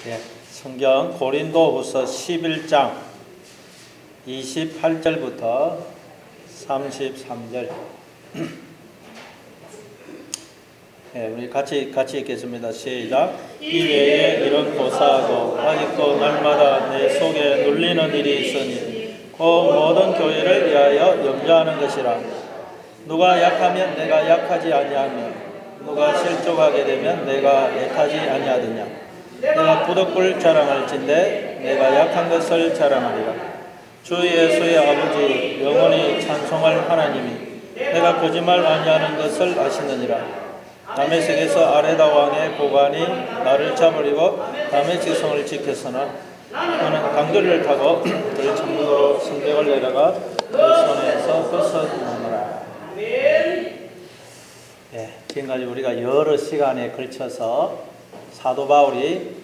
예, 성경 고린도후서 11장 28절부터 33절. 예, 우리 같이 읽겠습니다. 시작. 이외에 이런 고사하고 아직도 날마다 내 속에 눌리는 일이 있으니 그 모든 교회를 위하여 염려하는 것이라. 누가 약하면 내가 약하지 아니하며 누가 실족하게 되면 내가 애타지 아니하느냐. 내가 부득불 자랑할진대 내가 약한 것을 자랑하리라. 주 예수의 아버지 영원히 찬송할 하나님이 내가 거짓말 아니하는 것을 아시느니라. 다메섹에서 아레다 왕의 고관이 나를 잡으리고 다메섹 성을 지켰으나 너는 강도리를 타고 그 창문으로 성벽을 내려가 그 손에서 벗어나느라. 지금까지 우리가 여러 시간에 걸쳐서 사도 바울이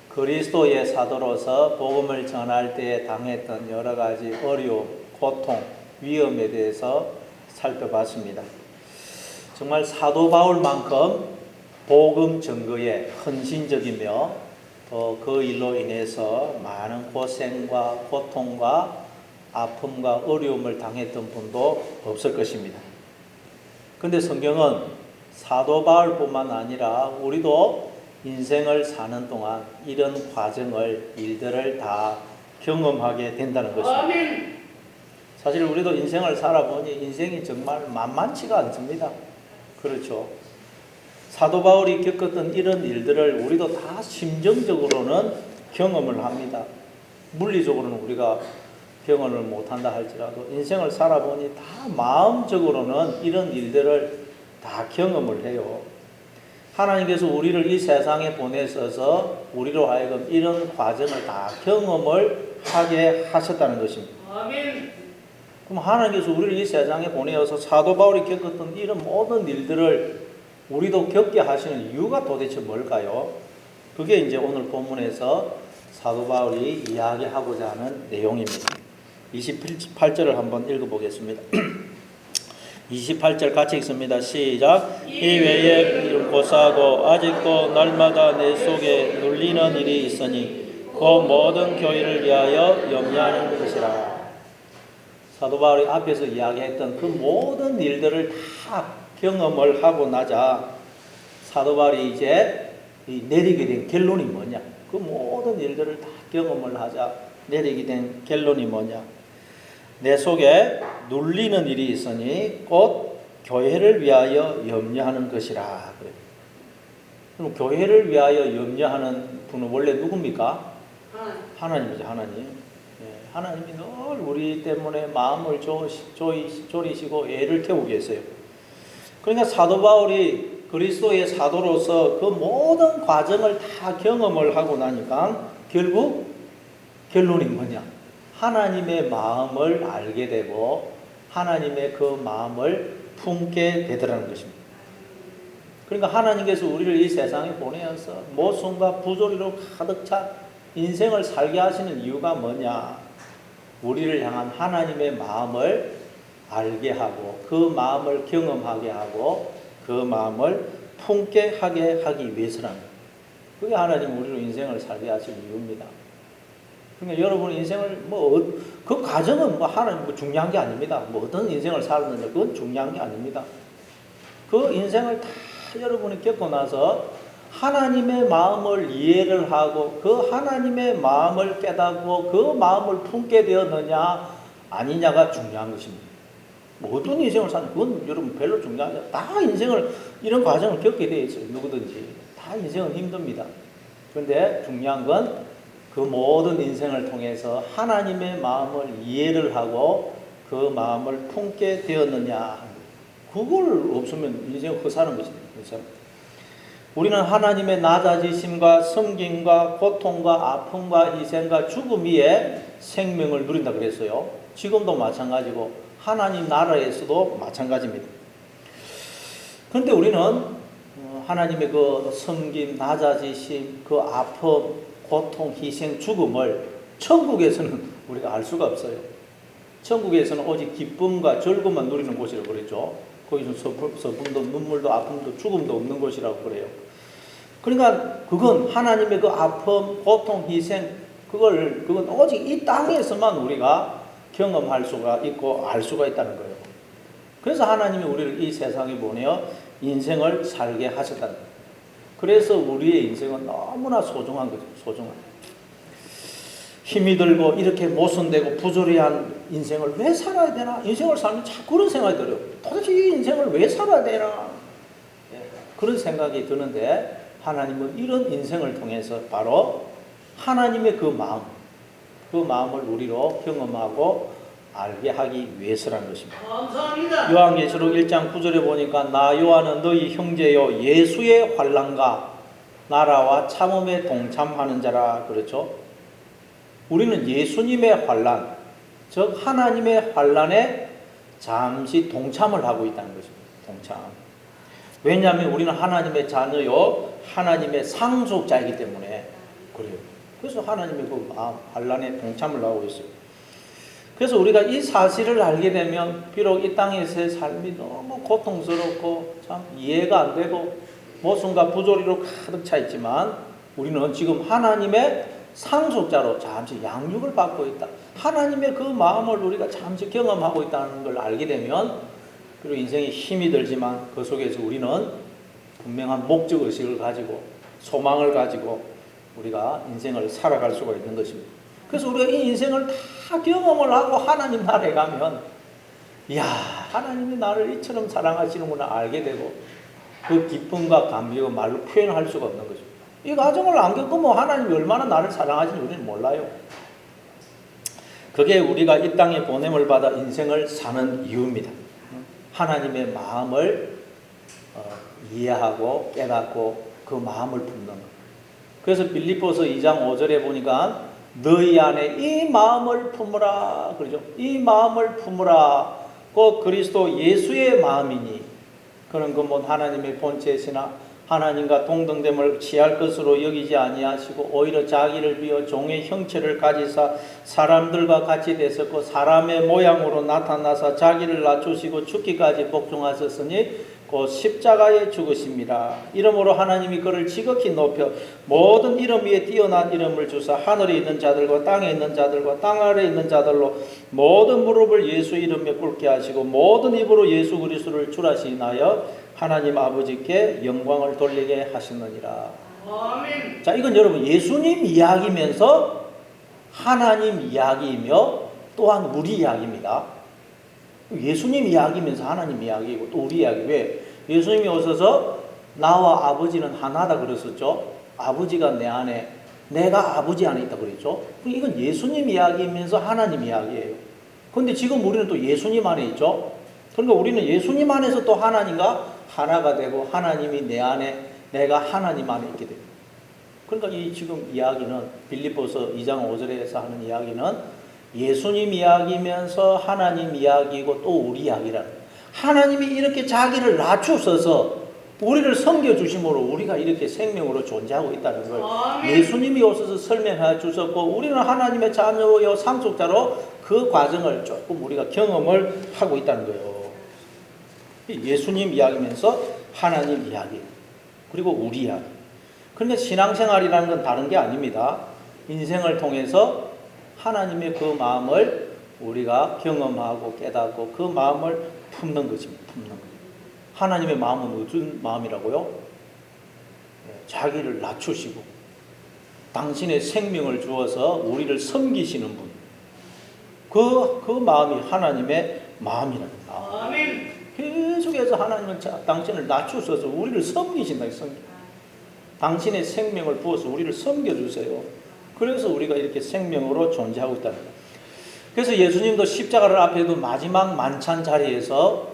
그리스도의 사도로서 복음을 전할 때에 당했던 여러 가지 어려움, 고통, 위험에 대해서 살펴봤습니다. 정말 사도 바울만큼 복음 전거에 헌신적이며 또 그 일로 인해서 많은 고생과 고통과 아픔과 어려움을 당했던 분도 없을 것입니다. 그런데 성경은 사도 바울뿐만 아니라 우리도 인생을 사는 동안 이런 과정을, 일들을 다 경험하게 된다는 것입니다. 사실 우리도 인생을 살아보니 인생이 정말 만만치가 않습니다. 그렇죠. 사도 바울이 겪었던 이런 일들을 우리도 다 심정적으로는 경험을 합니다. 물리적으로는 우리가 경험을 못한다 할지라도 인생을 살아보니 다 마음적으로는 이런 일들을 다 경험을 해요. 하나님께서 우리를 이 세상에 보내셔서 우리로 하여금 이런 과정을 다 경험을 하게 하셨다는 것입니다. 아멘. 그럼 하나님께서 우리를 이 세상에 보내어서 사도 바울이 겪었던 이런 모든 일들을 우리도 겪게 하시는 이유가 도대체 뭘까요? 그게 이제 오늘 본문에서 사도 바울이 이야기하고자 하는 내용입니다. 28절을 한번 읽어보겠습니다. 28절 같이 읽습니다. 시작. 이외에 이런 고사하고 아직도 날마다 내 속에 눌리는 일이 있으니 그 모든 교회를 위하여 염려하는 것이라. 사도 바울이 앞에서 이야기했던 그 모든 일들을 다 경험을 하고 나자 사도 바울이 이제 내리게 된 결론이 뭐냐. 그 모든 일들을 다 경험을 하자 내리게 된 결론이 뭐냐. 내 속에 눌리는 일이 있으니 곧 교회를 위하여 염려하는 것이라. 그럼 교회를 위하여 염려하는 분은 원래 누굽니까? 하나님이죠. 하나님. 하나님이 늘 우리 때문에 마음을 졸이시고 애를 태우고 계세요. 그러니까 사도 바울이 그리스도의 사도로서 그 모든 과정을 다 경험을 하고 나니까 결국 결론이 뭐냐? 하나님의 마음을 알게 되고 하나님의 그 마음을 품게 되더라는 것입니다. 그러니까 하나님께서 우리를 이 세상에 보내어서 모순과 부조리로 가득 찬 인생을 살게 하시는 이유가 뭐냐? 우리를 향한 하나님의 마음을 알게 하고 그 마음을 경험하게 하고 그 마음을 품게 하게 하기 위해서라는 거예요. 그게 하나님 우리로 인생을 살게 하실 이유입니다. 그러니까 여러분 인생을 그 과정은 하나님 중요한 게 아닙니다. 어떤 인생을 살았느냐 그건 중요한 게 아닙니다. 그 인생을 다 여러분이 겪고 나서 하나님의 마음을 이해를 하고 그 하나님의 마음을 깨닫고 그 마음을 품게 되었느냐 아니냐가 중요한 것입니다. 어떤 인생을 사는 그건 여러분 별로 중요하지 않아요. 다 인생을 이런 과정을 겪게 되어 있어요. 누구든지 다 인생은 힘듭니다. 그런데 중요한 건 그 모든 인생을 통해서 하나님의 마음을 이해를 하고 그 마음을 품게 되었느냐. 그걸 없으면 인생 허사는 것입니다. 그렇죠? 우리는 하나님의 낮아지심과 섬김과 고통과 아픔과 희생과 죽음 위에 생명을 누린다 그랬어요. 지금도 마찬가지고 하나님 나라에서도 마찬가지입니다. 그런데 우리는 하나님의 그 섬김, 낮아지심, 그 아픔, 고통, 희생, 죽음을 천국에서는 우리가 알 수가 없어요. 천국에서는 오직 기쁨과 즐거움만 누리는 곳이라고 그랬죠. 거기서 서품도 눈물도 아픔도 죽음도 없는 곳이라고 그래요. 그러니까 그건 하나님의 그 아픔, 고통, 희생, 그건 오직 이 땅에서만 우리가 경험할 수가 있고 알 수가 있다는 거예요. 그래서 하나님이 우리를 이 세상에 보내어 인생을 살게 하셨다는 거예요. 그래서 우리의 인생은 너무나 소중한 거죠. 소중한. 힘이 들고 이렇게 모순되고 부조리한 인생을 왜 살아야 되나? 인생을 살면 자꾸 그런 생각이 들어요. 도대체 이 인생을 왜 살아야 되나? 그런 생각이 드는데 하나님은 이런 인생을 통해서 바로 하나님의 그 마음을 우리로 경험하고 알게 하기 위해서라는 것입니다. 감사합니다. 요한계시록 1장 9절에 보니까 나 요한은 너희 형제요 예수의 환난과 나라와 참음에 동참하는 자라 그렇죠. 우리는 예수님의 환난, 즉 하나님의 환난에 잠시 동참을 하고 있다는 것입니다. 동참. 왜냐하면 우리는 하나님의 자녀요 하나님의 상속자이기 때문에 그래요. 그래서 하나님의 그 환난에 동참을 하고 있어요. 그래서 우리가 이 사실을 알게 되면 비록 이 땅에서의 삶이 너무 고통스럽고 참 이해가 안 되고 모순과 부조리로 가득 차 있지만 우리는 지금 하나님의 상속자로 잠시 양육을 받고 있다. 하나님의 그 마음을 우리가 잠시 경험하고 있다는 걸 알게 되면 그리고 인생에 힘이 들지만 그 속에서 우리는 분명한 목적의식을 가지고 소망을 가지고 우리가 인생을 살아갈 수가 있는 것입니다. 그래서 우리가 이 인생을 다 경험을 하고 하나님 나라에 가면 이야 하나님이 나를 이처럼 사랑하시는구나 알게 되고 그 기쁨과 감격을 말로 표현할 수가 없는 거죠. 이 과정을 안 겪으면 하나님이 얼마나 나를 사랑하시는지 우리는 몰라요. 그게 우리가 이 땅에 보냄을 받아 인생을 사는 이유입니다. 하나님의 마음을 이해하고 깨닫고 그 마음을 품는 것. 그래서 빌립보서 2장 5절에 보니까 너희 안에 이 마음을 품으라 그러죠. 이 마음을 품으라. 곧 그리스도 예수의 마음이니 그는 그 뭐 하나님의 본체시나 하나님과 동등됨을 취할 것으로 여기지 아니하시고 오히려 자기를 비워 종의 형체를 가지사 사람들과 같이 되셨고 사람의 모양으로 나타나사 자기를 낮추시고 죽기까지 복종하셨으니 곧 십자가에 죽으십니다. 이러므로 하나님이 그를 지극히 높여 모든 이름 위에 뛰어난 이름을 주사 하늘에 있는 자들과 땅에 있는 자들과 땅 아래에 있는 자들로 모든 무릎을 예수 이름에 꿇게 하시고 모든 입으로 예수 그리스도를 주라시나여 하나님 아버지께 영광을 돌리게 하시느니라. 아멘. 자, 이건 여러분 예수님 이야기면서 하나님 이야기이며 또한 우리 이야기입니다. 예수님 이야기면서 하나님 이야기이고 또 우리 이야기. 왜? 예수님이 오셔서 나와 아버지는 하나다 그랬었죠. 아버지가 내 안에 내가 아버지 안에 있다 그랬죠. 이건 예수님 이야기이면서 하나님 이야기예요. 그런데 지금 우리는 또 예수님 안에 있죠. 그러니까 우리는 예수님 안에서 또 하나님과 하나가 되고 하나님이 내 안에 내가 하나님 안에 있게 됩니다. 그러니까 이 지금 이야기는 빌립보서 2장 5절에서 하는 이야기는 예수님 이야기면서 하나님 이야기고 또 우리 이야기라는 거예요. 하나님이 이렇게 자기를 낮추셔서 우리를 섬겨주심으로 우리가 이렇게 생명으로 존재하고 있다는 걸 예수님이 오셔서 설명해 주셨고 우리는 하나님의 자녀요 상속자로 그 과정을 조금 우리가 경험을 하고 있다는 거예요. 예수님 이야기면서 하나님 이야기 그리고 우리 이야기. 그런데 신앙생활이라는 건 다른 게 아닙니다. 인생을 통해서 하나님의 그 마음을 우리가 경험하고 깨닫고 그 마음을 품는 것입니다. 품는 것. 하나님의 마음은 어떤 마음이라고요? 자기를 낮추시고 당신의 생명을 주어서 우리를 섬기시는 분. 그 마음이 하나님의 마음이랍니다. 아멘. 계속해서 하나님은 당신을 낮추셔서 우리를 섬기신다. 당신의 생명을 부어서 우리를 섬겨주세요. 그래서 우리가 이렇게 생명으로 존재하고 있다는 거예요. 그래서 예수님도 십자가를 앞에 두 마지막 만찬 자리에서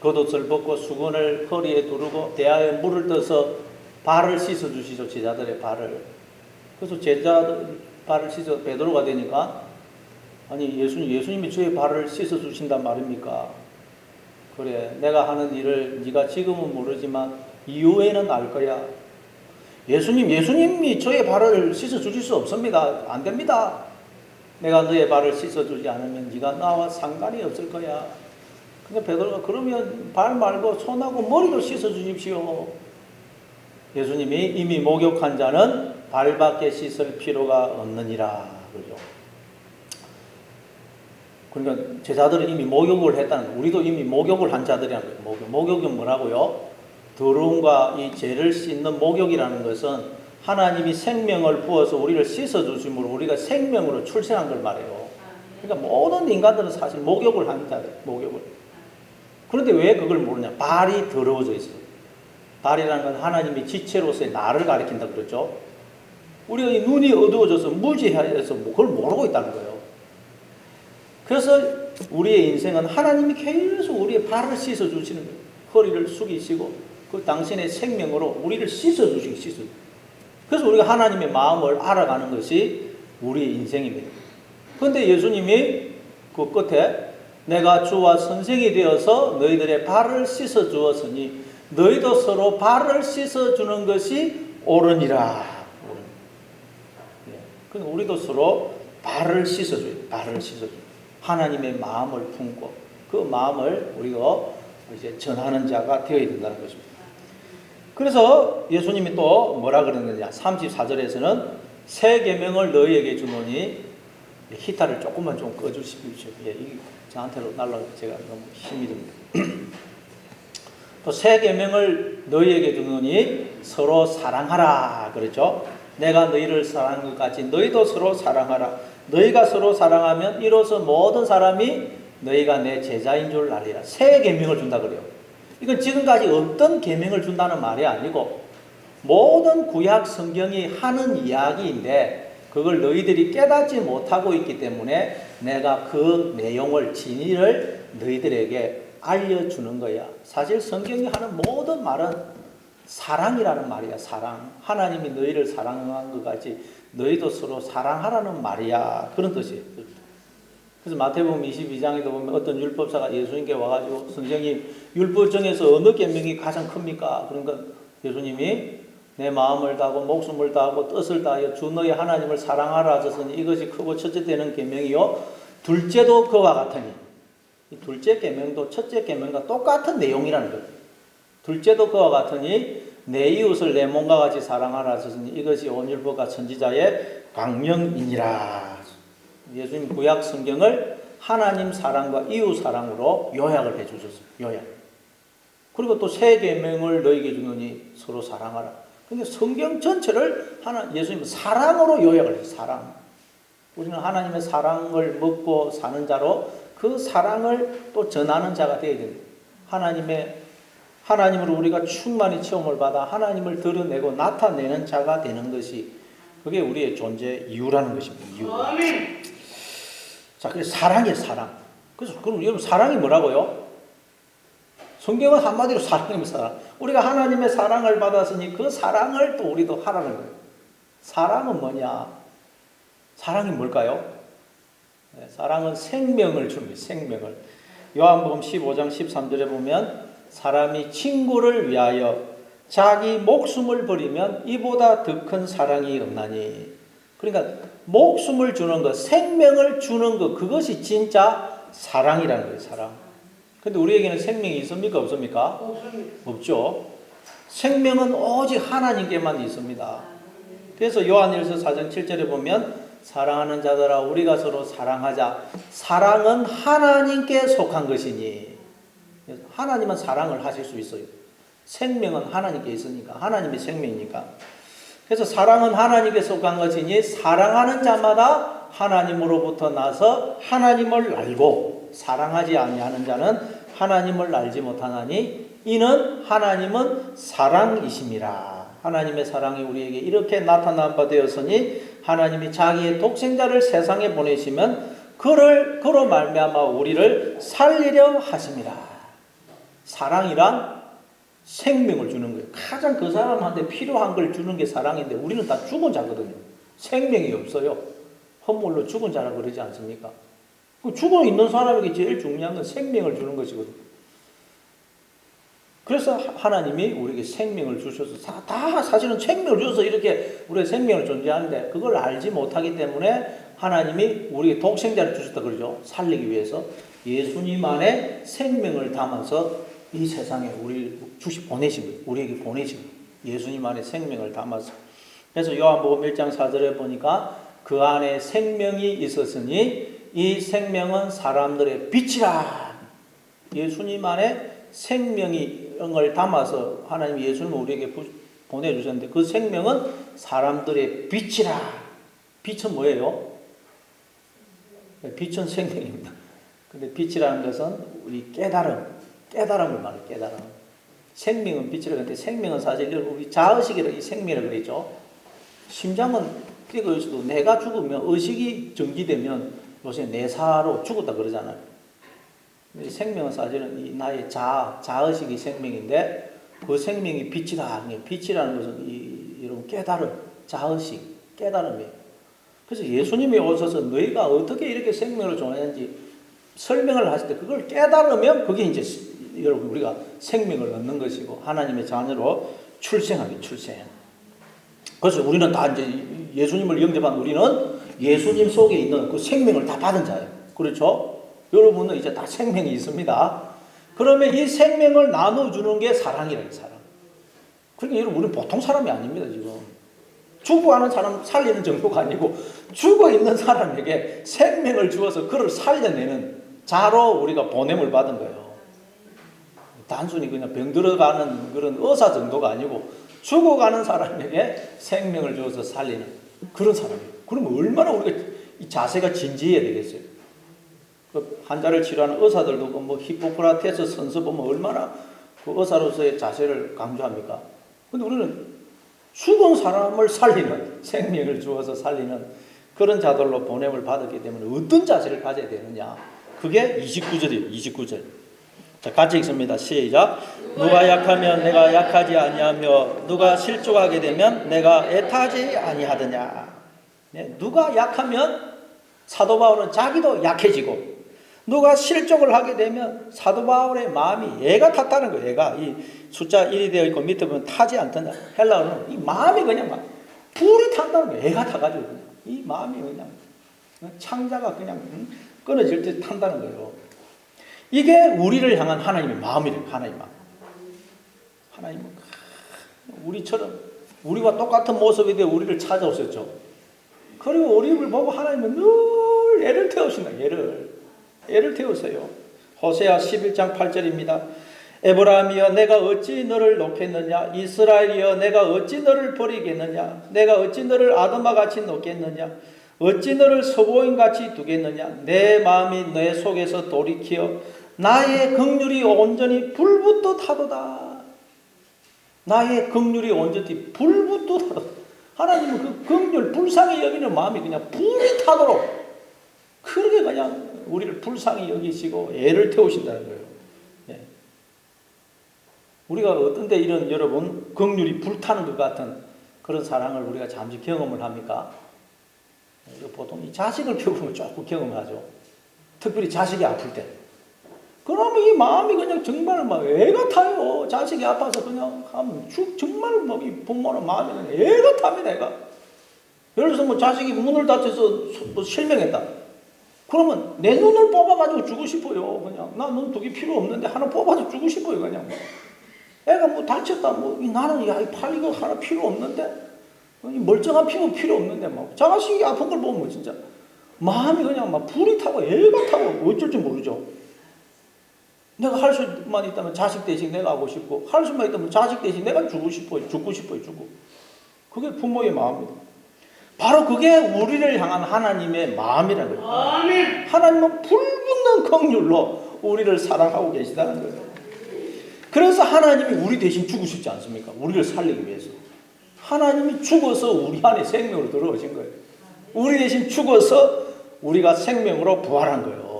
겉옷을 벗고 수건을 허리에 두르고 대야에 물을 떠서 발을 씻어주시죠. 제자들의 발을. 그래서 제자들 발을 씻어 베드로가 되니까 아니 예수님이 저의 발을 씻어주신단 말입니까? 그래 내가 하는 일을 네가 지금은 모르지만 이후에는 알 거야. 예수님이 저의 발을 씻어주실 수 없습니다. 안 됩니다. 내가 너의 발을 씻어주지 않으면 네가 나와 상관이 없을 거야. 근데 베드로가 그러면 발 말고 손하고 머리도 씻어주십시오. 예수님이 이미 목욕한 자는 발밖에 씻을 필요가 없느니라 그러죠. 그러니까 제자들은 이미 목욕을 했다는 거예요. 우리도 이미 목욕을 한 자들이라는 거예요. 목욕은 뭐라고요? 더러움과 이 죄를 씻는 목욕이라는 것은 하나님이 생명을 부어서 우리를 씻어주심으로 우리가 생명으로 출생한 걸 말해요. 그러니까 모든 인간들은 사실 목욕을 한 자들, 목욕을. 그런데 왜 그걸 모르냐? 발이 더러워져 있어요. 발이라는 건 하나님이 지체로서의 나를 가리킨다 그러죠. 우리가 이 눈이 어두워져서 무지해서 그걸 모르고 있다는 거예요. 그래서 우리의 인생은 하나님이 계속 우리의 발을 씻어주시는 거예요. 허리를 숙이시고 그 당신의 생명으로 우리를 씻어주시고 그래서 우리가 하나님의 마음을 알아가는 것이 우리의 인생입니다. 그런데 예수님이 그 끝에 내가 주와 선생이 되어서 너희들의 발을 씻어 주었으니 너희도 서로 발을 씻어 주는 것이 옳으니라. 그러니까 우리도 서로 발을 씻어줘요. 발을 씻어줘요. 하나님의 마음을 품고 그 마음을 우리가 이제 전하는 자가 되어야 된다는 것입니다. 그래서 예수님이 또 뭐라 그러느냐? 34절에서는 새 계명을 너희에게 주노니 히타를 조금만 좀 꺼주십시오. 이게 저한테로 날라가 제가 너무 힘이 듭니다. 또 새 계명을 너희에게 주노니 서로 사랑하라 그랬죠. 내가 너희를 사랑한 것 같이 너희도 서로 사랑하라. 너희가 서로 사랑하면 이로써 모든 사람이 너희가 내 제자인 줄 알리라. 새 계명을 준다 그래요. 이건 지금까지 어떤 계명을 준다는 말이 아니고 모든 구약 성경이 하는 이야기인데 그걸 너희들이 깨닫지 못하고 있기 때문에 내가 그 내용을 진리를 너희들에게 알려주는 거야. 사실 성경이 하는 모든 말은 사랑이라는 말이야. 사랑. 하나님이 너희를 사랑한 것 같이 너희도 서로 사랑하라는 말이야. 그런 뜻이에요. 그래서 마태복음 22장에도 보면 어떤 율법사가 예수님께 와가지고 선생님 율법 중에서 어느 계명이 가장 큽니까? 그러니까 예수님이 내 마음을 다하고 목숨을 다하고 뜻을 다하여 주 너희 하나님을 사랑하라 하셨으니 이것이 크고 첫째 되는 계명이요 둘째도 그와 같으니 이 둘째 계명도 첫째 계명과 똑같은 내용이라는 거예요. 둘째도 그와 같으니 내 이웃을 내 몸과 같이 사랑하라 하셨으니 이것이 온 율법과 선지자의 강령이니라. 예수님 구약 성경을 하나님 사랑과 이웃 사랑으로 요약을 해주셨어요. 요약. 그리고 또 새 계명을 너희에게 주노니 서로 사랑하라. 그러니까 성경 전체를 예수님은 사랑으로 요약을 해요. 사랑. 우리는 하나님의 사랑을 먹고 사는 자로 그 사랑을 또 전하는 자가 되어야 됩니다. 하나님으로 우리가 충만히 체험을 받아 하나님을 드러내고 나타내는 자가 되는 것이 그게 우리의 존재 이유라는 것입니다. 이유. 자, 그래서 사랑이에요, 사랑. 그래서 그럼 여러분 사랑이 뭐라고요? 성경은 한마디로 사랑이면 사랑. 우리가 하나님의 사랑을 받았으니 그 사랑을 또 우리도 하라는 거예요. 사랑은 뭐냐? 사랑이 뭘까요? 네, 사랑은 생명을 줍니다. 생명을. 요한복음 15장 13절에 보면 사람이 친구를 위하여 자기 목숨을 버리면 이보다 더 큰 사랑이 없나니. 그러니까 목숨을 주는 것, 생명을 주는 것, 그것이 진짜 사랑이라는 거예요. 사랑. 근데 우리에게는 생명이 있습니까? 없습니까? 없죠. 생명은 오직 하나님께만 있습니다. 그래서 요한일서 4장 7절에 보면 사랑하는 자들아 우리가 서로 사랑하자. 사랑은 하나님께 속한 것이니. 하나님은 사랑을 하실 수 있어요. 생명은 하나님께 있으니까. 하나님의 생명이니까. 그래서 사랑은 하나님께 속한 것이니 사랑하는 자마다 하나님으로부터 나서 하나님을 알고 사랑하지 아니하는 자는 하나님을 알지 못하나니 이는 하나님은 사랑이심이라. 하나님의 사랑이 우리에게 이렇게 나타난 바 되었으니 하나님이 자기의 독생자를 세상에 보내시면 그로 말미암아 우리를 살리려 하심이라. 사랑이란 생명을 주는 거예요. 가장 그 사람한테 필요한 걸 주는 게 사랑인데 우리는 다 죽은 자거든요. 생명이 없어요. 허물로 죽은 자라 그러지 않습니까? 죽어 있는 사람에게 제일 중요한 건 생명을 주는 것이거든요. 그래서 하나님이 우리에게 생명을 주셔서 다 사실은 생명을 주셔서 이렇게 우리의 생명을 존재하는데 그걸 알지 못하기 때문에 하나님이 우리에게 독생자를 주셨다 그러죠. 살리기 위해서 예수님 안에 생명을 담아서 이 세상에 우리를 보내신 거예요. 우리에게 보내신 거예요. 예수님 안에 생명을 담아서. 그래서 요한복음 1장 4절에 보니까 그 안에 생명이 있었으니 이 생명은 사람들의 빛이라. 예수님 안에 생명을 담아서 하나님 예수님을 우리에게 보내주셨는데 그 생명은 사람들의 빛이라. 빛은 뭐예요? 빛은 생명입니다. 근데 빛이라는 것은 우리 깨달음을 말해요. 깨달음. 생명은 빛이라 하는데 생명은 사실 우리 자의식이라고 이 생명이라고 그랬죠. 심장은 뛰고 있어도 내가 죽으면 의식이 정지되면 요새 내사로 죽었다 그러잖아요. 생명은 사실은 이 나의 자의식이 생명인데 그 생명이 빛이다. 빛이라는 것은 이런 깨달음, 자의식, 깨달음이에요. 그래서 예수님이 오셔서 너희가 어떻게 이렇게 생명을 좋아하는지 설명을 하실 때 그걸 깨달으면 그게 이제 여러분 우리가 생명을 얻는 것이고 하나님의 자녀로 출생. 그래서 우리는 다 이제 예수님을 영접한 우리는 예수님 속에 있는 그 생명을 다 받은 자예요. 그렇죠? 여러분은 이제 다 생명이 있습니다. 그러면 이 생명을 나눠주는 게 사랑이래요, 사랑. 그러니까 여러분, 우리는 보통 사람이 아닙니다, 지금. 죽어가는 사람 살리는 정도가 아니고, 죽어 있는 사람에게 생명을 주어서 그를 살려내는 자로 우리가 보냄을 받은 거예요. 단순히 그냥 병들어가는 그런 의사 정도가 아니고, 죽어가는 사람에게 생명을 주어서 살리는 그런 사람이에요. 그러면 얼마나 우리가 이 자세가 진지해야 되겠어요. 그 환자를 치료하는 의사들도 뭐 히포크라테스 선서 보면 얼마나 그 의사로서의 자세를 강조합니까? 근데 우리는 죽은 사람을 살리는, 생명을 주어서 살리는 그런 자들로 보냄을 받았기 때문에 어떤 자세를 가져야 되느냐? 그게 29절이에요. 29절. 자, 같이 읽습니다. 시작. 누가 약하면 내가 약하지 아니하며 누가 실족하게 되면 내가 애타지 아니하더냐. 네, 누가 약하면 사도 바울은 자기도 약해지고 누가 실족을 하게 되면 사도 바울의 마음이 애가 탔다는 거예요. 애가 이 숫자 1이 되어 있고 밑에 보면 타지 않던다. 헬라어는 이 마음이 그냥 막 불이 탄다는 거예요. 애가 타가지고 그냥. 이 마음이 그냥 창자가 그냥 끊어질 때 탄다는 거예요. 이게 우리를 향한 하나님의 마음이래요. 하나님의 마음. 하나님은 우리처럼 우리와 똑같은 모습이 되어 우리를 찾아오셨죠. 그리고 우리를 보고 하나님은 늘 애를 태우신다. 애를 태우세요. 호세아 11장 8절입니다. 에브라임이여 내가 어찌 너를 놓겠느냐. 이스라엘이여 내가 어찌 너를 버리겠느냐. 내가 어찌 너를 아드마같이 놓겠느냐. 어찌 너를 서보임같이 두겠느냐. 내 마음이 내 속에서 돌이키어 나의 긍휼이 온전히 불붙듯 하도다. 나의 긍휼이 온전히 불붙듯 하도다. 하나님은 그 긍휼 불쌍히 여기는 마음이 그냥 불이 타도록 그렇게 그냥 우리를 불쌍히 여기시고 애를 태우신다는 거예요. 네. 우리가 어떤 때 이런 여러분 긍휼이 불타는 것 같은 그런 사랑을 우리가 잠시 경험을 합니까? 보통 이 자식을 키우면 조금 경험하죠. 특별히 자식이 아플 때. 그러면 이 마음이 그냥 정말 막 애가 타요. 자식이 아파서 그냥 하면 정말 뭐 이 부모는 마음이 그냥 애가 탑니다. 애가. 예를 들어서 뭐 자식이 문을 닫혀서 실명했다. 그러면 내 눈을 뽑아가지고 주고 싶어요. 그냥 나 눈 두 개 필요 없는데 하나 뽑아서 주고 싶어요. 그냥 애가 뭐 다쳤다. 뭐 나는 야 이 팔 이거 하나 필요 없는데 멀쩡한 피부 필요 없는데 막 자식이 아픈 걸 보면 진짜 마음이 그냥 막 불이 타고 애가 타고 어쩔 줄 모르죠. 내가 할 수만 있다면 자식 대신 내가 하고 싶고 할 수만 있다면 자식 대신 내가 주고 싶어요. 주고. 그게 부모의 마음입니다. 바로 그게 우리를 향한 하나님의 마음이라는 거예요. 아멘. 하나님은 불붙는 긍휼로 우리를 사랑하고 계시다는 거예요. 그래서 하나님이 우리 대신 죽으시지 않습니까? 우리를 살리기 위해서. 하나님이 죽어서 우리 안에 생명으로 들어오신 거예요. 우리 대신 죽어서 우리가 생명으로 부활한 거예요.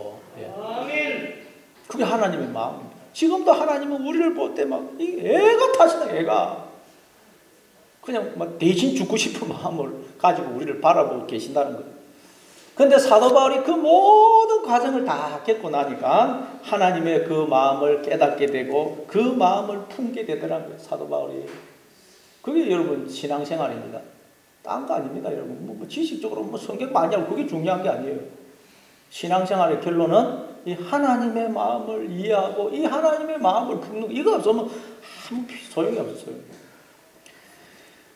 그게 하나님의 마음입니다. 지금도 하나님은 우리를 볼 때 막 애가 타시다. 애가 그냥 막 대신 죽고 싶은 마음을 가지고 우리를 바라보고 계신다는 거예요. 그런데 사도 바울이 그 모든 과정을 다 겪고 나니까 하나님의 그 마음을 깨닫게 되고 그 마음을 품게 되더라고요. 사도 바울이. 그게 여러분 신앙생활입니다. 딴 거 아닙니다. 여러분 뭐 지식적으로 뭐 성경 많이 하고 그게 중요한 게 아니에요. 신앙생활의 결론은 이 하나님의 마음을 이해하고 이 하나님의 마음을 품는 거 이거 없으면 아무 소용이 없어요.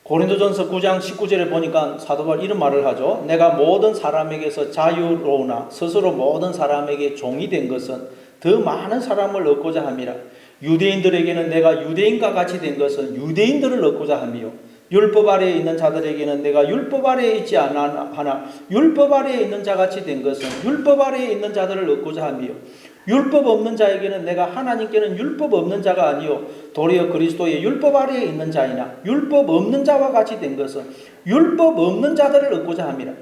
고린도전서 9장 19절에 보니까 사도 바울 이런 말을 하죠. 내가 모든 사람에게서 자유로우나 스스로 모든 사람에게 종이 된 것은 더 많은 사람을 얻고자 함이라. 유대인들에게는 내가 유대인과 같이 된 것은 유대인들을 얻고자 함이요, 율법 아래에 있는 자들에게는 내가 율법 아래에 있지 않아 하나 율법 아래에 있는 자같이 된 것은 율법 아래에 있는 자들을 얻고자 함이요, 율법 없는 자에게는 내가 하나님께는 율법 없는 자가 아니요 도리어 그리스도의 율법 아래에 있는 자이나 율법 없는 자와 같이 된 것은 율법 없는 자들을 얻고자 함이라.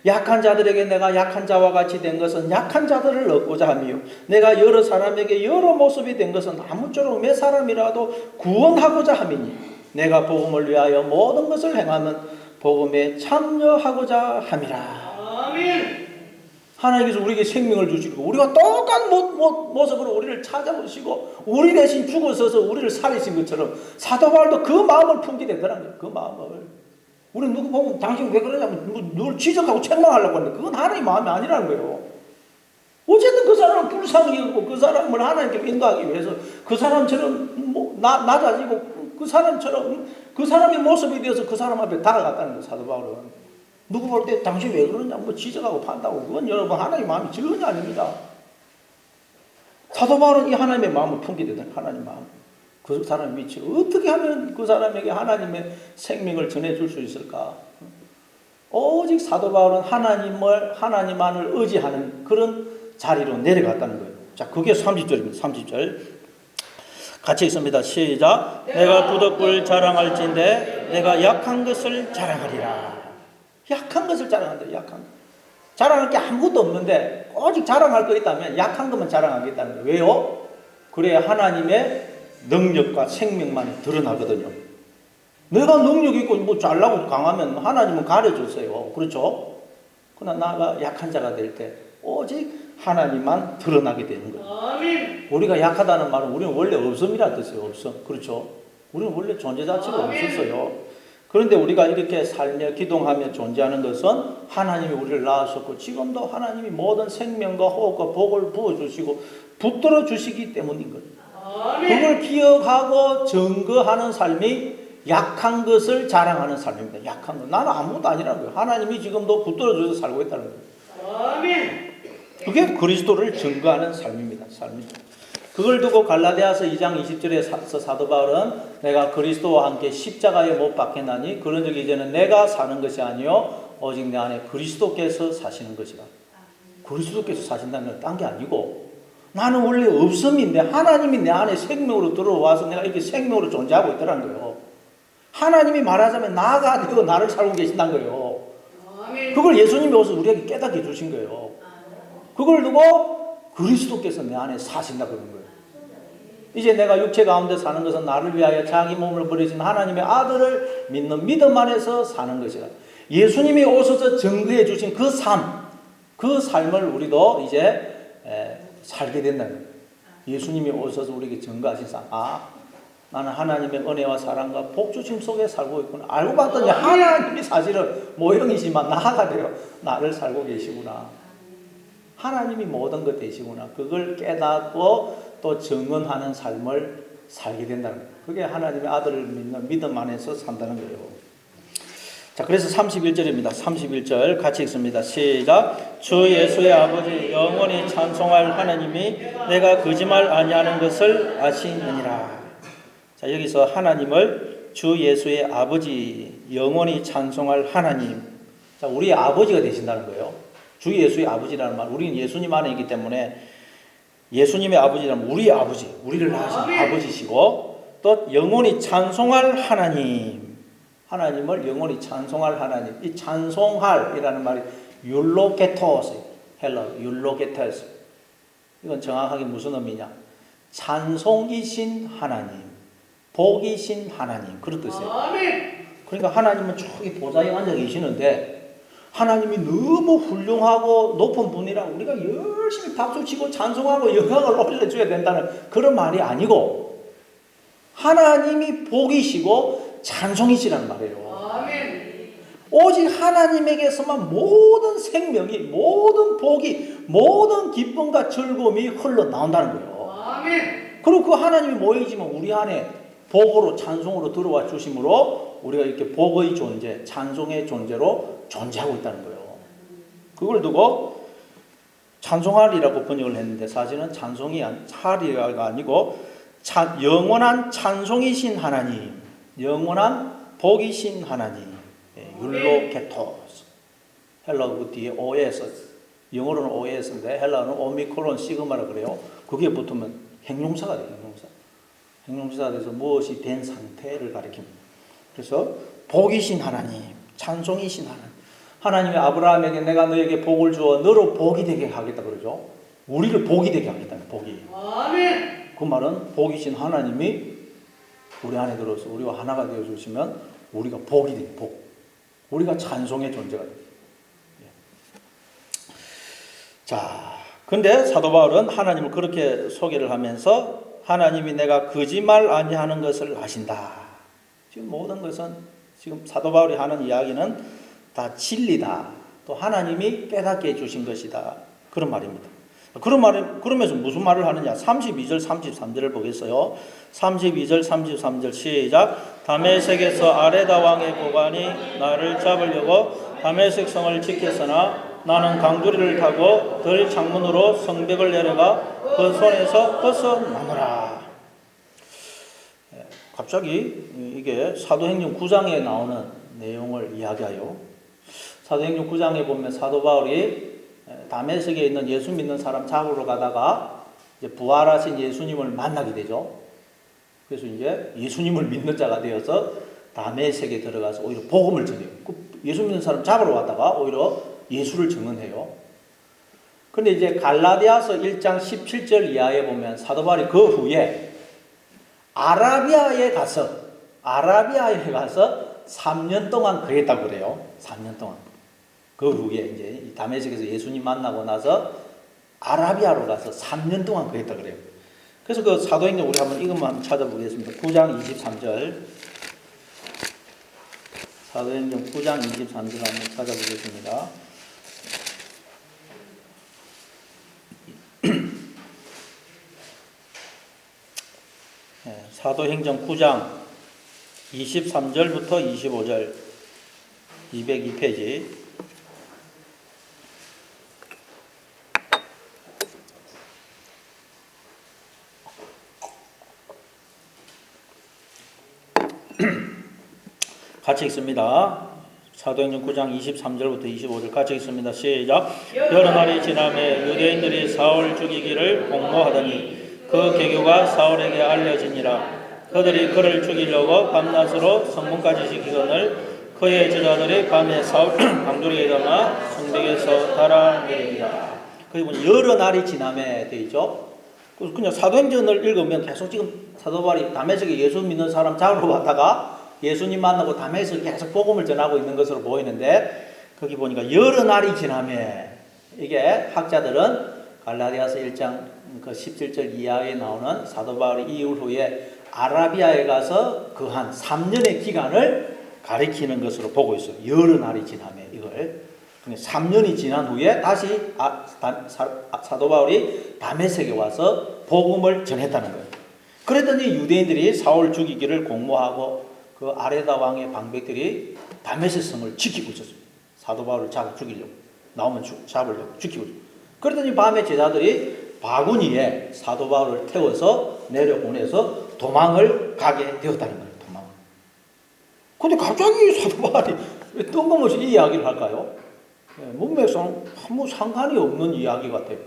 약한 자들에게 내가 약한 자와 같이 된 것은 약한 자들을 얻고자 함이요, 내가 여러 사람에게 여러 모습이 된 것은 아무쪼록 몇 사람이라도 구원하고자 함이니 내가 복음을 위하여 모든 것을 행하면 복음에 참여하고자 함이라. 아멘. 하나님께서 우리에게 생명을 주시고 우리가 똑같은 모습으로 우리를 찾아오시고 우리 대신 죽어서서 우리를 살리신 것처럼 사도 바울도 그 마음을 품게 되더라는 거예요. 그 마음을. 우리 누구 보면 당신 왜 그러냐면 누굴 지적하고 책망하려고 하는데 그건 하나님의 마음이 아니라는 거예요. 어쨌든 그 사람은 불쌍히 그 사람을 하나님께 인도하기 위해서 그 사람처럼 낮아지고 그 사람처럼 그 사람의 모습이 되어서 그 사람 앞에 다가갔다는 거예요. 사도 바울은. 누구 볼 때 당신 왜 그러냐 지적하고 판다고, 그건 여러분 하나님의 마음이 전혀 아닙니다. 사도 바울은 이 하나님의 마음을 품게 되던 하나님의 마음, 그 사람의 위치, 어떻게 하면 그 사람에게 하나님의 생명을 전해줄 수 있을까? 오직 사도 바울은 하나님만을 의지하는 그런 자리로 내려갔다는 거예요. 자, 그게 30절입니다. 30절 같이 읽습니다. 시작. 내가 부득불 자랑할진대 내가 약한 것을 자랑하리라. 약한 것을 자랑한다. 약한 것. 자랑할 게 아무것도 없는데 오직 자랑할 거 있다면 약한 것만 자랑하겠다는 거예요. 왜요? 그래야 하나님의 능력과 생명만이 드러나거든요. 내가 능력이 있고 뭐 잘나고 강하면 하나님은 가려주세요. 그렇죠? 그러나 나가 약한 자가 될 때 오직 하나님만 드러나게 되는 거예요. 아멘. 우리가 약하다는 말은 우리는 원래 없음이라 뜻이에요. 없음. 그렇죠? 우리는 원래 존재 자체가 없었어요. 그런데 우리가 이렇게 살며 기도하며 존재하는 것은 하나님이 우리를 낳으셨고 지금도 하나님이 모든 생명과 호흡과 복을 부어주시고 붙들어 주시기 때문인 거예요. 그걸 기억하고 증거하는 삶이 약한 것을 자랑하는 삶입니다. 약한 것. 나는 아무것도 아니라는 거예요. 하나님이 지금도 붙들어 주셔서 살고 있다는 거예요. 아멘. 그게 그리스도를 증거하는 삶입니다. 삶입니다. 그걸 두고 갈라디아서 2장 20절에 사도 바울은 내가 그리스도와 함께 십자가에 못 박혔나니 그런즉 이제는 내가 사는 것이 아니요 오직 내 안에 그리스도께서 사시는 것이라. 그리스도께서 사신다는 건 딴 게 아니고 나는 원래 없음인데 하나님이 내 안에 생명으로 들어와서 내가 이렇게 생명으로 존재하고 있다는 거예요. 하나님이 말하자면 나가 되고 나를 살고 계신다는 거예요. 그걸 예수님이 오셔서 우리에게 깨닫게 해주신 거예요. 그걸 두고 그리스도께서 내 안에 사신다 그런 거예요. 이제 내가 육체 가운데 사는 것은 나를 위하여 자기 몸을 버리신 하나님의 아들을 믿는 믿음 안에서 사는 것이라. 예수님이 오셔서 증거해 주신 그 삶, 그 삶을 우리도 이제 살게 된다는 거예요. 예수님이 오셔서 우리에게 증거하신 삶. 아, 나는 하나님의 은혜와 사랑과 복주심 속에 살고 있구나. 알고 봤더니 하나님이 사실은 모형이지만 나가 되어 나를 살고 계시구나. 하나님이 모든 것 되시구나. 그걸 깨닫고 또 증언하는 삶을 살게 된다는 거예요. 그게 하나님의 아들을 믿는 믿음 안에서 산다는 거예요. 자, 그래서 31절입니다. 31절 같이 읽습니다. 시작. 주 예수의 아버지 영원히 찬송할 하나님이 내가 거짓말 아니하는 것을 아시느니라. 자, 여기서 하나님을 주 예수의 아버지 영원히 찬송할 하나님. 자, 우리의 아버지가 되신다는 거예요. 주 예수의 아버지라는 말, 우리는 예수님 안에 있기 때문에 예수님의 아버지라면 우리의 아버지, 우리를 낳으신 아버지시고 또 영원히 찬송할 하나님, 하나님을 영원히 찬송할 하나님. 이 찬송할이라는 말이 율로게토스, 헬러 율로게토스. 이건 정확하게 무슨 의미냐? 찬송이신 하나님, 복이신 하나님, 그런 뜻이에요. 그러니까 하나님은 저기 보좌에 앉아 계시는데 하나님이 너무 훌륭하고 높은 분이라 우리가 열심히 박수치고 찬송하고 영광을 올려줘야 된다는 그런 말이 아니고 하나님이 복이시고 찬송이시라는 말이에요. 아멘. 오직 하나님에게서만 모든 생명이, 모든 복이, 모든 기쁨과 즐거움이 흘러나온다는 거예요. 아멘. 그리고 그 하나님이 모이지만 우리 안에 복으로 찬송으로 들어와 주심으로 우리가 이렇게 복의 존재, 찬송의 존재로 존재하고 있다는 거예요. 그걸 두고 찬송하리라고 번역을 했는데 사실은 찬송이 하리가 아니고 영원한 찬송이신 하나님, 영원한 복이신 하나님, 율로케토스. 헬라어 그 뒤에 OS, 영어로는 OS인데 헬라어는 오미크론 시그마라 그래요. 그게 붙으면 형용사가 돼요. 형용사가 돼서 무엇이 된 상태를 가리킵니다. 그래서 복이신 하나님, 찬송이신 하나님. 하나님이 아브라함에게 내가 너에게 복을 주어 너로 복이 되게 하겠다 그러죠. 우리를 복이 되게 하겠다는 복이. 아멘. 그 말은 복이신 하나님이 우리 안에 들어서 우리와 하나가 되어 주시면 우리가 복이 돼요. 복. 우리가 찬송의 존재가 돼요. 자, 근데 사도 바울은 하나님을 그렇게 소개를 하면서 하나님이 내가 거짓말 아니하는 것을 아신다. 지금 모든 것은 지금 사도 바울이 하는 이야기는 다 진리다. 또 하나님이 깨닫게 해주신 것이다. 그런 말입니다. 그러면서 무슨 말을 하느냐? 32절, 33절을 보겠어요. 32절, 33절 시작. 다메섹에서 아레다 왕의 고관이 나를 잡으려고 다메섹 성을 지켰으나 나는 강두리를 타고 들 창문으로 성벽을 내려가 그 손에서 벗어나노라. 갑자기 이게 사도행전 9장에 나오는 내용을 이야기하여 사도행전 9장에 보면 사도 바울이 다메섹에 있는 예수 믿는 사람 잡으러 가다가 이제 부활하신 예수님을 만나게 되죠. 그래서 이제 예수님을 믿는 자가 되어서 다메섹에 들어가서 오히려 복음을 전해요. 예수 믿는 사람 잡으러 왔다가 오히려 예수를 증언해요. 그런데 이제 갈라디아서 1장 17절 이하에 보면 사도 바울이 그 후에 아라비아에 가서 3년 동안 거했다고 그래요. 3년 동안. 그 후에 이제 다메섹에서 예수님 만나고 나서 아라비아로 가서 3년 동안 거했다고 그래요. 그래서 그 사도행전 우리 한번 이것만 찾아보겠습니다. 9장 23절. 사도행전 9장 23절 한번 찾아보겠습니다. 사도행전 9장 23절부터 25절 202페이지. 같이 읽습니다. 사도행전 9장 23절부터 25절 같이 읽습니다. 시작. 여러 날이 지나매 유대인들이 사울 죽이기를 공모하더니 그 계교가 사울에게 알려지니라. 그들이 그를 죽이려고 밤낮으로 성문까지 지키거늘 그의 제자들이 밤에 사울 강두리에 담아 성벽에서 달아내리니라. 거기 보면 여러 날이 지나매 되어 있죠. 그냥 사도행전을 읽으면 계속 지금 사도 바울이 다메섹에 예수 믿는 사람 잡으러 왔다가 예수님 만나고 다메섹에 계속 복음을 전하고 있는 것으로 보이는데 거기 보니까 여러 날이 지나매 이게 학자들은 갈라디아서 1장 그 17절 이하에 나오는 사도 바울이 이후에 아라비아에 가서 그 한 3년의 기간을 가리키는 것으로 보고 있어요. 여러 날이 지나매 이걸 3년이 지난 후에 다시 사도 바울이 다메섹에 와서 복음을 전했다는 거예요. 그랬더니 유대인들이 사울 죽이기를 공모하고 그 아레다 왕의 방백들이 다메섹 성을 지키고 있었어요. 사도 바울을 잡아 죽이려고 나오면 잡으려고 지키고 있어요. 그랬더니 밤에 제자들이 바구니에 사도 바울을 태워서 내려보내서 도망을 가게 되었다는 거예요. 도망을. 근데 갑자기 사도 바울이 왜 뜬금없이 이 이야기를 할까요? 문맥상 아무 상관이 없는 이야기 같아요.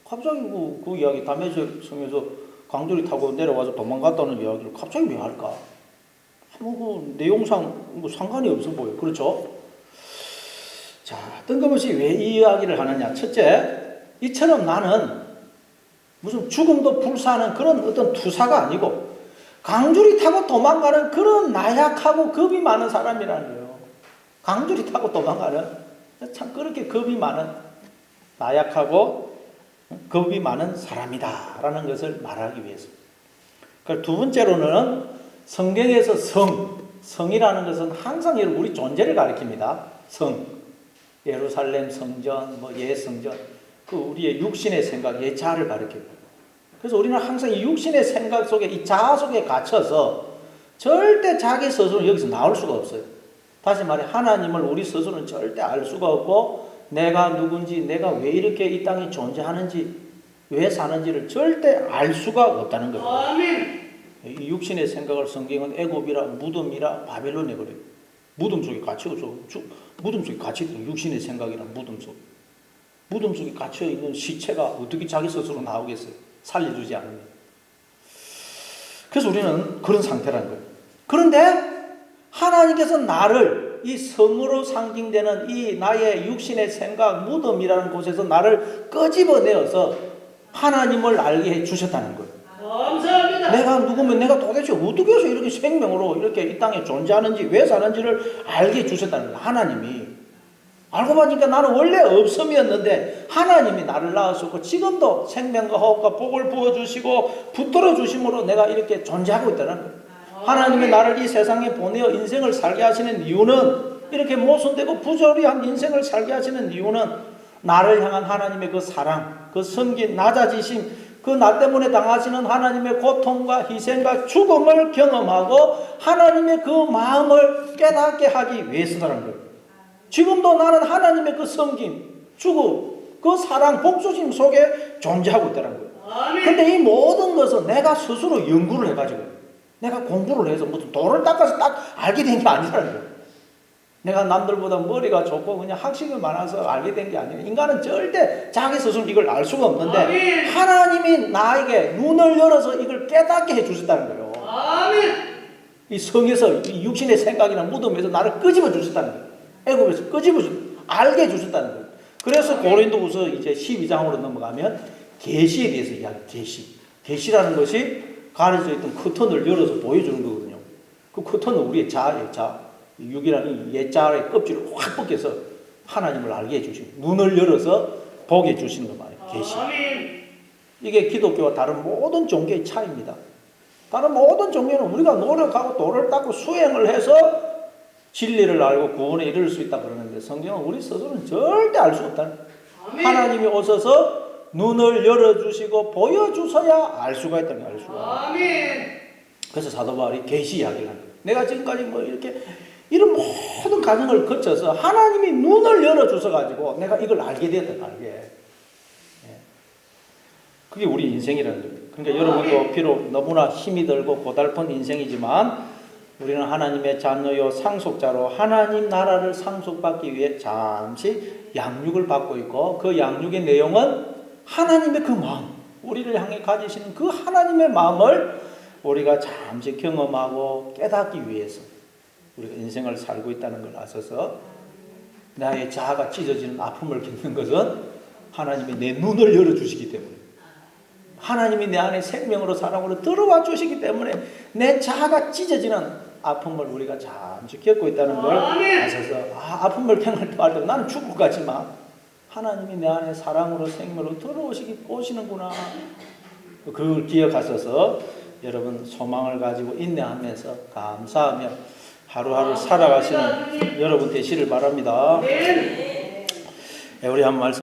갑자기 그 이야기 다메섹 성에서 강두리 타고 내려와서 도망갔다는 이야기를 갑자기 왜 할까? 그 내용상 상관이 없어 보여요. 그렇죠? 자, 뜬금없이 왜 이 이야기를 하느냐? 첫째, 이처럼 나는 무슨 죽음도 불사하는 그런 어떤 투사가 아니고 강줄이 타고 도망가는 그런 나약하고 겁이 많은 사람이라는 거예요. 강줄이 타고 도망가는 참 그렇게 겁이 많은 나약하고 겁이 많은 사람이다라는 것을 말하기 위해서. 그리고 두 번째로는 성경에서 성이라는 것은 항상 우리 존재를 가리킵니다. 성, 예루살렘 성전, 예성전, 그 우리의 육신의 생각, 자아를 가리켜요. 그래서 우리는 항상 이 육신의 생각 속에 이 자아 속에 갇혀서 절대 자기 스스로 여기서 나올 수가 없어요. 다시 말해 하나님을 우리 스스로는 절대 알 수가 없고 내가 누군지 내가 왜 이렇게 이 땅에 존재하는지 왜 사는지를 절대 알 수가 없다는 거예요. 아멘. 이 육신의 생각을 성경은 애굽이라 무덤이라 바벨론에 그래요. 무덤 속에 갇혀서 무덤 속에 갇혀있는 육신의 생각이란 무덤 속에 갇혀있는 시체가 어떻게 자기 스스로 나오겠어요? 살려주지 않으면. 그래서 우리는 그런 상태라는 거예요. 그런데 하나님께서 나를 이 성으로 상징되는 이 나의 육신의 생각 무덤이라는 곳에서 나를 끄집어내어서 하나님을 알게 해 주셨다는 거예요. 감사합니다. 내가 누구면 내가 도대체 어떻게 해서 이렇게 생명으로 이렇게 이 땅에 존재하는지 왜 사는지를 알게 해 주셨다는 거예요. 하나님이. 알고 보니까 나는 원래 없음이었는데 하나님이 나를 낳았었고 지금도 생명과 호흡과 복을 부어주시고 붙들어 주심으로 내가 이렇게 존재하고 있다는 거예요. 하나님이 나를 이 세상에 보내어 인생을 살게 하시는 이유는 이렇게 모순되고 부조리한 인생을 살게 하시는 이유는 나를 향한 하나님의 그 사랑, 그 섬긴 낮아지심, 그 나 때문에 당하시는 하나님의 고통과 희생과 죽음을 경험하고 하나님의 그 마음을 깨닫게 하기 위해서라는 거예요. 지금도 나는 하나님의 그 섬김, 죽음, 그 사랑, 복수심 속에 존재하고 있다는 거예요. 그런데 이 모든 것은 내가 스스로 연구를 해가지고 내가 공부를 해서 무슨 돌을 닦아서 딱 알게 된 게 아니라는 거예요. 내가 남들보다 머리가 좋고 그냥 학식이 많아서 알게 된 게 아니에요. 인간은 절대 자기 스스로 이걸 알 수가 없는데 아멘. 하나님이 나에게 눈을 열어서 이걸 깨닫게 해주셨다는 거예요. 아멘. 이 성에서 이 육신의 생각이나 무덤에서 나를 끄집어 주셨다는 거예요. 애굽에서 끄집어 알게 해주셨다는 거예요. 그래서 고린도후서 이제 12장으로 넘어가면 계시에 대해서 이야기. 계시라는 것이 가려져 있던 커튼을 열어서 보여주는 거거든요. 그 커튼은 우리의 자아예요. 육이라는 옛자의 껍질을 확 벗겨서 하나님을 알게 해주시는, 눈을 열어서 보게 해주시는 거 말이에요. 계시. 이게 기독교와 다른 모든 종교의 차이입니다. 다른 모든 종교는 우리가 노력하고 돌을 닦고 수행을 해서 진리를 알고 구원에 이를 수 있다 그러는데 성경은 우리 스스로는 절대 알 수 없다는 거예요. 하나님이 오셔서 눈을 열어주시고 보여주셔야 알 수가 있다는 거예요. 알 수가. 아멘. 그래서 사도 바울이 계시 이야기를 하는 거예요. 내가 지금까지 뭐 이렇게 이런 모든 과정을 거쳐서 하나님이 눈을 열어주셔가지고 내가 이걸 알게 되었다. 알게. 그게 우리 인생이라는 거예요. 그러니까 여러분도 비록 너무나 힘이 들고 고달픈 인생이지만 우리는 하나님의 자녀요 상속자로 하나님 나라를 상속받기 위해 잠시 양육을 받고 있고 그 양육의 내용은 하나님의 그 마음, 우리를 향해 가지시는 그 하나님의 마음을 우리가 잠시 경험하고 깨닫기 위해서 우리가 인생을 살고 있다는 걸 아셔서 나의 자아가 찢어지는 아픔을 겪는 것은 하나님이 내 눈을 열어주시기 때문에 하나님이 내 안에 생명으로 사랑으로 들어와 주시기 때문에 내 자아가 찢어지는 아픔을 우리가 잠시 겪고 있다는 걸 아셔서 아픔을 경험할 때 나는 죽을 것 같지만 하나님이 내 안에 사랑으로 생명으로 들어오시는구나. 그걸 기억하셔서 여러분 소망을 가지고 인내하면서 감사하며 하루하루 살아가시는 여러분 되시를 바랍니다. 우리 한 말씀